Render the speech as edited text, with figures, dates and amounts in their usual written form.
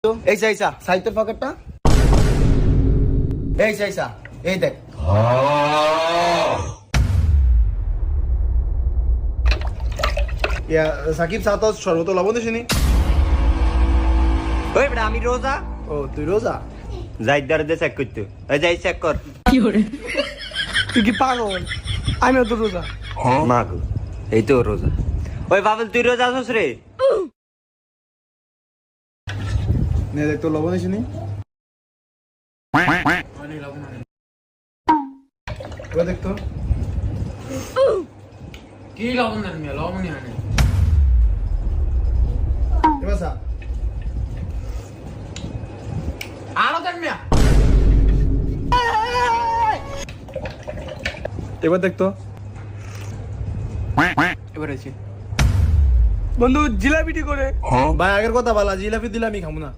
এই চাইছা সাইতের পকেটটা এই চাইছা এই দেখ সাকিব সাত সর্বত লবণ দিসনি ওই বেটা আমি রোজা ও তুই রোজা যাইদার দে চেক করতে এই যাই চেক কর তুই কি পাগল আমিও তো রোজা মা গো এই তো রোজা ওই বাবুল তুই রোজা আছিস রে নে দেখ তো লবণ দিসনি এবার দেখ তো কি লবণ দেন মিয়া লবণই আনে এবার সা আরো দেন মিয়া এবার দেখ তো এবার আছে বন্ধু জিলাপিটি করে ভাই আগের কথা বলা জিলাপি দিলে আমি খাবো না